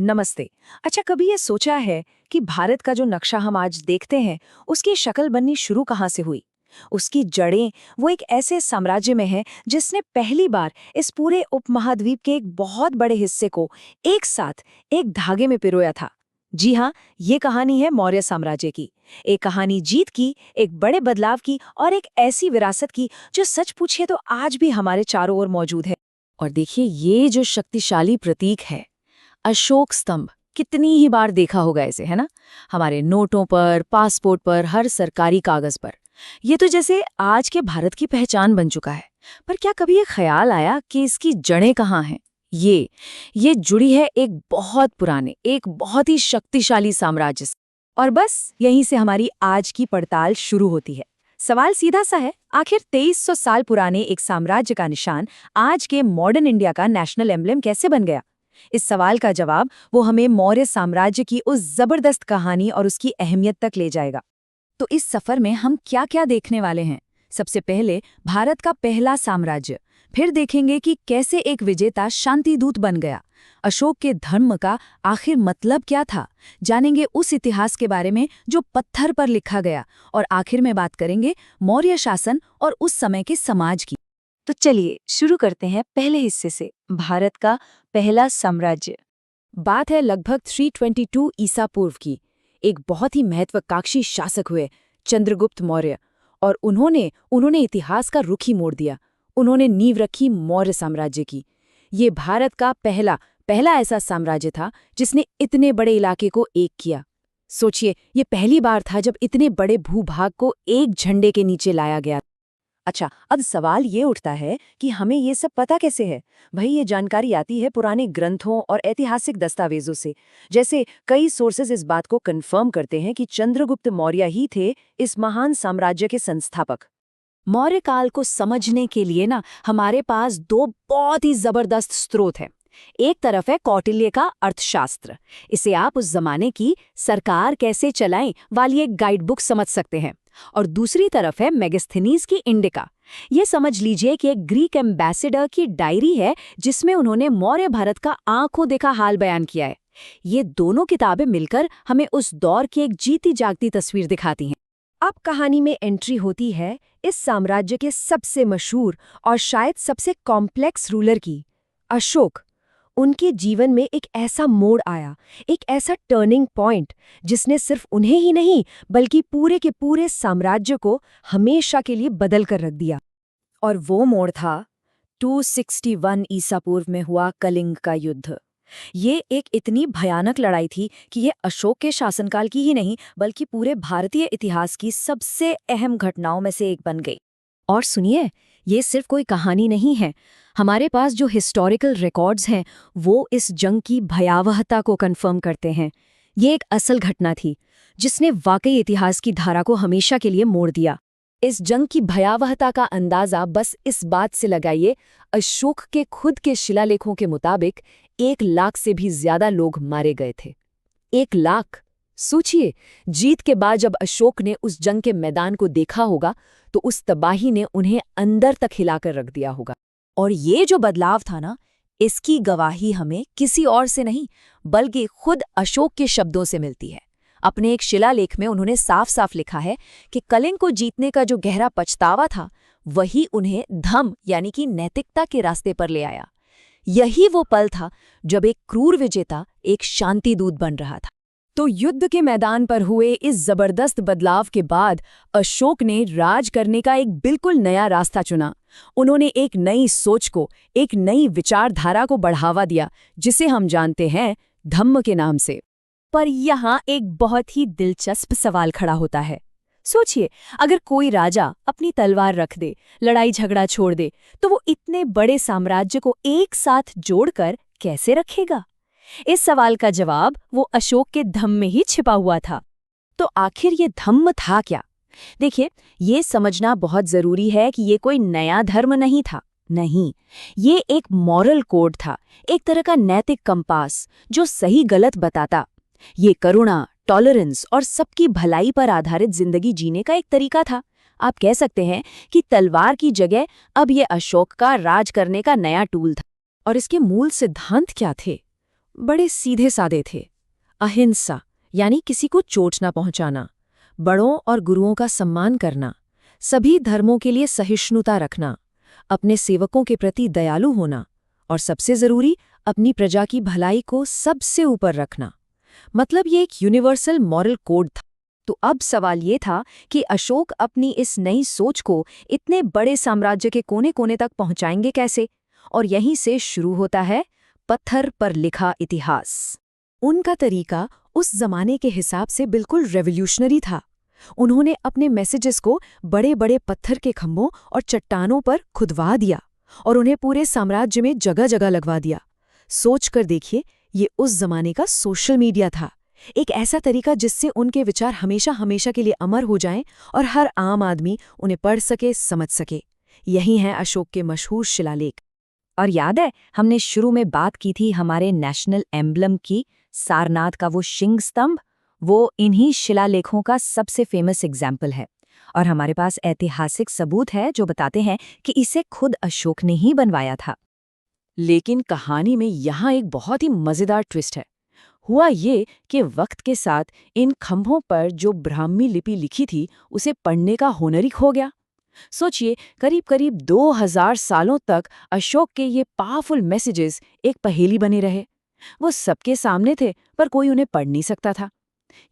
नमस्ते। अच्छा, कभी ये सोचा है कि भारत का जो नक्शा हम आज देखते हैं, उसकी शक्ल बननी शुरू कहाँ से हुई? उसकी जड़ें वो एक ऐसे साम्राज्य में है जिसने पहली बार इस पूरे उपमहाद्वीप के एक बहुत बड़े हिस्से को एक साथ एक धागे में पिरोया था। जी हाँ, ये कहानी है मौर्य साम्राज्य की। एक कहानी जीत की, एक बड़े बदलाव की और एक ऐसी विरासत की जो सच पूछिए तो आज भी हमारे चारों ओर मौजूद है। और देखिए ये जो शक्तिशाली प्रतीक है, अशोक स्तंभ, कितनी ही बार देखा होगा इसे, है ना? हमारे नोटों पर, पासपोर्ट पर, हर सरकारी कागज पर। ये तो जैसे आज के भारत की पहचान बन चुका है। पर क्या कभी ये ख्याल आया कि इसकी जड़ें कहाँ हैं? ये जुड़ी है एक बहुत पुराने, एक बहुत ही शक्तिशाली साम्राज्य से। और बस यहीं से हमारी आज की पड़ताल शुरू होती है। सवाल सीधा सा है, आखिर 2300 साल पुराने एक साम्राज्य का निशान आज के मॉडर्न इंडिया का नेशनल एम्ब्लेम कैसे बन गया? इस सवाल का जवाब वो हमें मौर्य साम्राज्य की उस जबरदस्त कहानी और उसकी अहमियत तक ले जाएगा। तो इस सफर में हम क्या-क्या देखने वाले हैं? सबसे पहले भारत का पहला साम्राज्य, फिर देखेंगे कि कैसे एक विजेता शांतिदूत बन गया। अशोक के धर्म का आखिर मतलब क्या था? जानेंगे उस इतिहास के बारे में जो पत्थर पर लिखा गया, और आखिर में बात करेंगे मौर्य शासन और उस समय के समाज की। तो चलिए शुरू करते हैं पहले हिस्से से, भारत का पहला साम्राज्य। बात है लगभग 322 ईसा पूर्व की। एक बहुत ही महत्वाकांक्षी शासक हुए, चंद्रगुप्त मौर्य, और उन्होंने इतिहास का रुख ही मोड़ दिया। उन्होंने नींव रखी मौर्य साम्राज्य की। ये भारत का पहला पहला ऐसा साम्राज्य था जिसने इतने बड़े इलाके को एक किया। सोचिए, ये पहली बार था जब इतने बड़े भूभाग को एक झंडे के नीचे लाया गया। अच्छा, अब सवाल ये उठता है कि हमें ये सब पता कैसे है? भाई, ये जानकारी आती है पुराने ग्रंथों और ऐतिहासिक दस्तावेजों से। जैसे कई सोर्सेज इस बात को कंफर्म करते हैं कि चंद्रगुप्त मौर्य ही थे इस महान साम्राज्य के संस्थापक। मौर्य काल को समझने के लिए ना हमारे पास दो बहुत ही जबरदस्त स्रोत हैं। एक तरफ है कौटिल्य का अर्थशास्त्र। इसे आप उस जमाने की सरकार कैसे चलाएं वाली एक गाइड बुक समझ सकते हैं। और दूसरी तरफ है मेगास्थनीज की इंडिका। ये समझ लीजिए कि एक ग्रीक एम्बेसडर की डायरी है जिसमें उन्होंने मौर्य भारत का आंखों देखा हाल बयान किया है। ये दोनों किताबें मिलकर हमें उस दौर की एक जीती जागती तस्वीर दिखाती हैं। अब कहानी में एंट्री होती है इस साम्राज्य के सबसे मशहूर और शायद सबसे कॉम्प्लेक्स रूलर की, अशोक। उनके जीवन में एक ऐसा मोड़ आया, एक ऐसा टर्निंग पॉइंट जिसने सिर्फ उन्हें ही नहीं बल्कि पूरे के पूरे साम्राज्य को हमेशा के लिए बदल कर रख दिया। और वो मोड़ था 261 ईसा पूर्व में हुआ कलिंग का युद्ध। ये एक इतनी भयानक लड़ाई थी कि ये अशोक के शासनकाल की ही नहीं बल्कि पूरे भारतीय इतिहास की सबसे अहम घटनाओं में से एक बन गई। और सुनिए, ये सिर्फ कोई कहानी नहीं है। हमारे पास जो हिस्टोरिकल रिकॉर्ड्स हैं वो इस जंग की भयावहता को कंफर्म करते हैं। ये एक असल घटना थी जिसने वाकई इतिहास की धारा को हमेशा के लिए मोड़ दिया। इस जंग की भयावहता का अंदाजा बस इस बात से लगाइए, अशोक के खुद के शिलालेखों के मुताबिक 1 लाख से भी ज्यादा लोग मारे गए थे। 1 लाख! सोचिए, जीत के बाद जब अशोक ने उस जंग के मैदान को देखा होगा तो उस तबाही ने उन्हें अंदर तक हिलाकर रख दिया होगा। और ये जो बदलाव था ना, इसकी गवाही हमें किसी और से नहीं बल्कि खुद अशोक के शब्दों से मिलती है। अपने एक शिलालेख में उन्होंने साफ साफ लिखा है कि कलिंग को जीतने का जो गहरा पछतावा था वही उन्हें धम्म यानी कि नैतिकता के रास्ते पर ले आया। यही वो पल था जब एक क्रूर विजेता एक शांति दूत बन रहा था। तो युद्ध के मैदान पर हुए इस जबरदस्त बदलाव के बाद अशोक ने राज करने का एक बिल्कुल नया रास्ता चुना। उन्होंने एक नई सोच को, एक नई विचारधारा को बढ़ावा दिया जिसे हम जानते हैं धम्म के नाम से। पर यहाँ एक बहुत ही दिलचस्प सवाल खड़ा होता है। सोचिए, अगर कोई राजा अपनी तलवार रख दे, लड़ाई झगड़ा छोड़ दे, तो वो इतने बड़े साम्राज्य को एक साथ जोड़कर कैसे रखेगा? इस सवाल का जवाब वो अशोक के धम्म में ही छिपा हुआ था। तो आखिर ये धम्म था क्या? देखिए, ये समझना बहुत जरूरी है कि ये कोई नया धर्म नहीं था। नहीं, ये एक मॉरल कोड था, एक तरह का नैतिक कंपास जो सही गलत बताता। ये करुणा, टॉलरेंस और सबकी भलाई पर आधारित जिंदगी जीने का एक तरीका था। आप कह सकते हैं कि तलवार की जगह अब ये अशोक का राज करने का नया टूल था। और इसके मूल सिद्धांत क्या थे? बड़े सीधे सादे थे। अहिंसा यानी किसी को चोट न पहुंचाना, बड़ों और गुरुओं का सम्मान करना, सभी धर्मों के लिए सहिष्णुता रखना, अपने सेवकों के प्रति दयालु होना और सबसे जरूरी अपनी प्रजा की भलाई को सबसे ऊपर रखना। मतलब ये एक यूनिवर्सल मॉरल कोड था। तो अब सवाल ये था कि अशोक अपनी इस नई सोच को इतने बड़े साम्राज्य के कोने कोने तक पहुंचाएंगे कैसे? और यहीं से शुरू होता है पत्थर पर लिखा इतिहास। उनका तरीका उस जमाने के हिसाब से बिल्कुल रेवोल्यूशनरी था। उन्होंने अपने मैसेजेस को बड़े बड़े पत्थर के खंभों और चट्टानों पर खुदवा दिया और उन्हें पूरे साम्राज्य में जगह जगह लगवा दिया। सोच कर देखिए, ये उस जमाने का सोशल मीडिया था, एक ऐसा तरीका जिससे उनके विचार हमेशा हमेशा के लिए अमर हो जाएं और हर आम आदमी उन्हें पढ़ सके, समझ सके। यही है अशोक के मशहूर शिलालेख। और याद है, हमने शुरू में बात की थी हमारे नेशनल एम्बलम की, सारनाथ का वो शिंग स्तंभ, वो इन्हीं शिलालेखों का सबसे फेमस एग्जाम्पल है। और हमारे पास ऐतिहासिक सबूत है जो बताते हैं कि इसे खुद अशोक ने ही बनवाया था। लेकिन कहानी में यहाँ एक बहुत ही मज़ेदार ट्विस्ट है। हुआ ये कि वक्त के साथ इन खंभों पर जो ब्राह्मी लिपि लिखी थी उसे पढ़ने का हुनर ही खो गया। सोचिए, करीब करीब 2000 सालों तक अशोक के ये पावरफुल मैसेजेस एक पहेली बने रहे। वो सबके सामने थे पर कोई उन्हें पढ़ नहीं सकता था।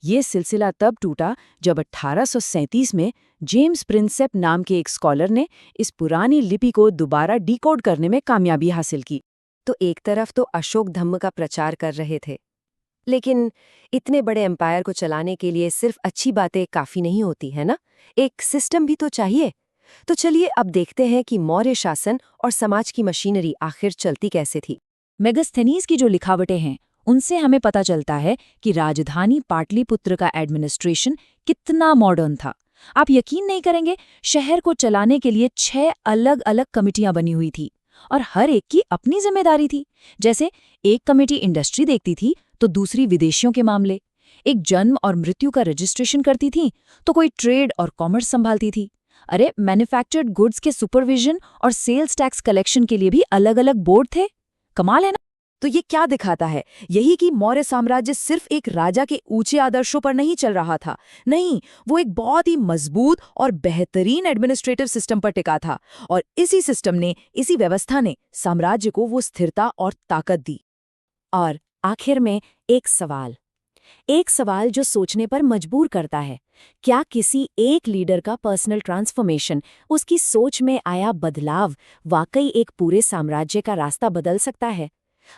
ये सिलसिला तब टूटा जब 1837 में जेम्स प्रिंसेप नाम के एक स्कॉलर ने इस पुरानी लिपि को दोबारा डिकोड करने में कामयाबी हासिल की। तो एक तरफ तो अशोक धम्म का प्रचार कर रहे थे, लेकिन इतने बड़े एम्पायर को चलाने के लिए सिर्फ अच्छी बातें काफी नहीं होती है ना, एक सिस्टम भी तो चाहिए। तो चलिए अब देखते हैं कि मौर्य शासन और समाज की मशीनरी आखिर चलती कैसे थी। मेगास्थनीज की जो लिखावटें हैं उनसे हमें पता चलता है कि राजधानी पाटलिपुत्र का एडमिनिस्ट्रेशन कितना मॉडर्न था। आप यकीन नहीं करेंगे, शहर को चलाने के लिए 6 अलग अलग कमिटियां बनी हुई थी और हर एक की अपनी जिम्मेदारी थी। जैसे एक कमेटी इंडस्ट्री देखती थी तो दूसरी विदेशियों के मामले, एक जन्म और मृत्यु का रजिस्ट्रेशन करती थी तो कोई ट्रेड और कॉमर्स संभालती थी। अरे, मैन्युफैक्चर्ड गुड्स के सुपरविजन और सेल्स टैक्स कलेक्शन के लिए भी अलग अलग बोर्ड थे। कमाल है ना? तो ये क्या दिखाता है? यही कि मौर्य साम्राज्य सिर्फ एक राजा के ऊंचे आदर्शों पर नहीं चल रहा था। नहीं, वो एक बहुत ही मजबूत और बेहतरीन एडमिनिस्ट्रेटिव सिस्टम पर टिका था। और इसी सिस्टम ने, इसी व्यवस्था ने साम्राज्य को वो स्थिरता और ताकत दी। और आखिर में एक सवाल जो सोचने पर मजबूर करता है। क्या किसी एक लीडर का पर्सनल ट्रांसफॉर्मेशन, उसकी सोच में आया बदलाव, वाकई एक पूरे साम्राज्य का रास्ता बदल सकता है?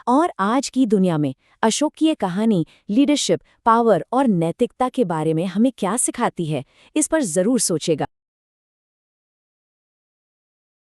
और आज की दुनिया में अशोक की ये कहानी लीडरशिप, पावर और नैतिकता के बारे में हमें क्या सिखाती है, इस पर जरूर सोचेगा।